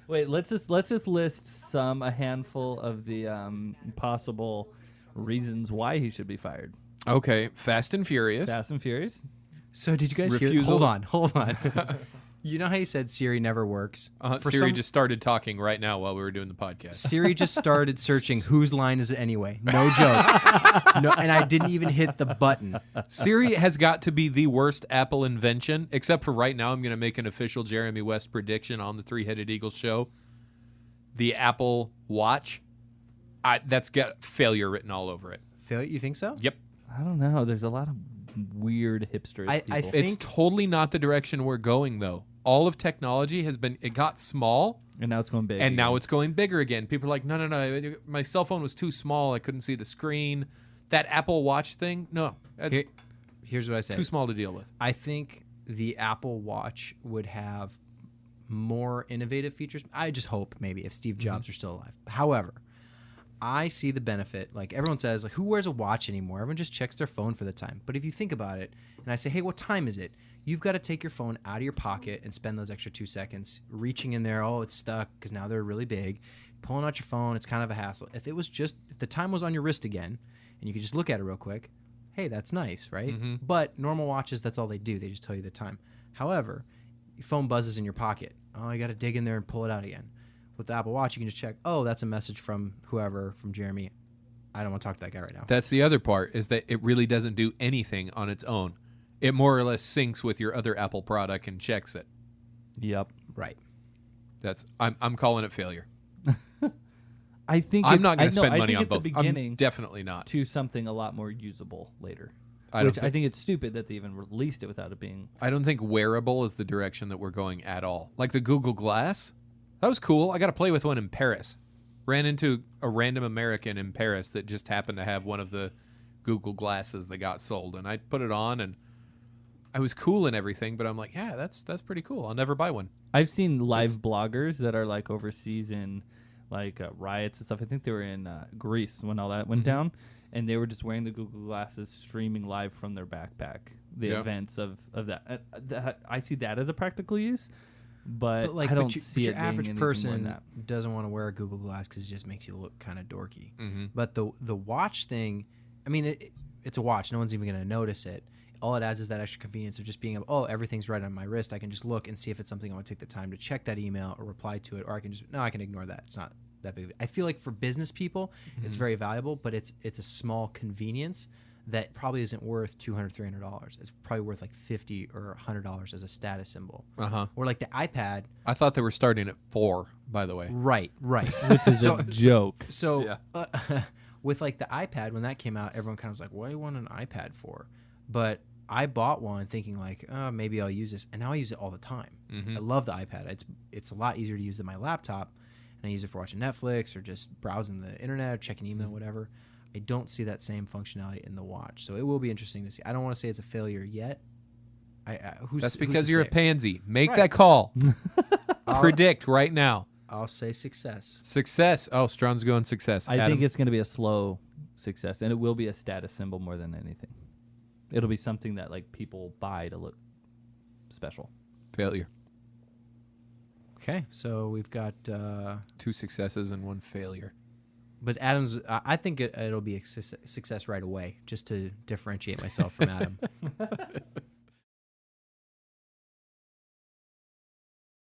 Wait, let's just list a handful of the possible reasons why he should be fired. Okay, Fast and Furious. Fast and Furious. So did you guys hear? Refusal. Hold on. You know how you said Siri never works? Siri just started talking right now while we were doing the podcast. Siri just started searching whose line is it anyway. No joke. No, and I didn't even hit the button. Siri has got to be the worst Apple invention, except for right now I'm going to make an official Jeremy West prediction on the Three-Headed Eagle show. The Apple Watch, that's got failure written all over it. Failure? You think so? Yep. I don't know. There's a lot of weird hipsters. I people. think- It's totally not the direction we're going, though. All of technology it got small, and now it's going big. and now it's going bigger again. People are like, no, my cell phone was too small. I couldn't see the screen. That Apple Watch thing, no, that's Here's what I said. too small to deal with. I think the Apple Watch would have more innovative features. I just hope maybe if Steve Jobs are still alive. However, I see the benefit. Like everyone says, like who wears a watch anymore? Everyone just checks their phone for the time. But if you think about it, and I say, hey, what time is it? You've got to take your phone out of your pocket and spend those extra 2 seconds reaching in there. Oh, it's stuck because now they're really big. Pulling out your phone, it's kind of a hassle. If the time was on your wrist again, and you could just look at it real quick, hey, that's nice, right? Mm-hmm. But normal watches, that's all they do. They just tell you the time. However, your phone buzzes in your pocket. Oh, you got to dig in there and pull it out again. With the Apple Watch, you can just check, oh, that's a message from whoever, from Jeremy. I don't want to talk to that guy right now. That's the other part, is that it really doesn't do anything on its own. It more or less syncs with your other Apple product and checks it. Yep. Right. I'm calling it failure. I think I'm not going to spend money think on it's both. a beginning I'm definitely not. to something a lot more usable later. I think it's stupid that they even released it without it being. I don't think wearable is the direction that we're going at all. Like the Google Glass, that was cool. I got to play with one in Paris. Ran into a random American in Paris that just happened to have one of the Google Glasses that got sold, and I put it on, and I was cool and everything, but I'm like, yeah, that's pretty cool. I'll never buy one. I've seen live bloggers that are like overseas in like riots and stuff. I think they were in Greece when all that went down, and they were just wearing the Google Glasses, streaming live from their backpack the events of that. I see that as a practical use, but I don't see your it being average anything person more than that. doesn't want to wear a Google Glass because it just makes you look kind of dorky. Mm-hmm. But the watch thing, I mean, it's a watch. No one's even going to notice it. All it adds is that extra convenience of just being, everything's right on my wrist. I can just look and see if it's something I want to take the time to check that email or reply to it, or I can ignore that. It's not that big. I feel like for business people, it's very valuable, but it's a small convenience that probably isn't worth $200, $300. It's probably worth like $50 or $100 as a status symbol. Or like the iPad. I thought they were starting at 4, by the way. Right. Which is a joke. So with like the iPad, when that came out, everyone kind of was like, what do you want an iPad for? But I bought one thinking like, maybe I'll use this. And now I use it all the time. I love the iPad. It's a lot easier to use than my laptop. And I use it for watching Netflix or just browsing the internet or checking email, whatever. I don't see that same functionality in the watch. So it will be interesting to see. I don't want to say it's a failure yet. That's because you're a pansy. Make that call. Predict right now. I'll say success. Success. Oh, Strawn's going success. I think it's going to be a slow success, and it will be a status symbol more than anything. It'll be something that like people buy to look special. Failure. Okay, so we've got 2 successes and 1 failure. But Adam's, I think it'll be a success right away, just to differentiate myself from Adam.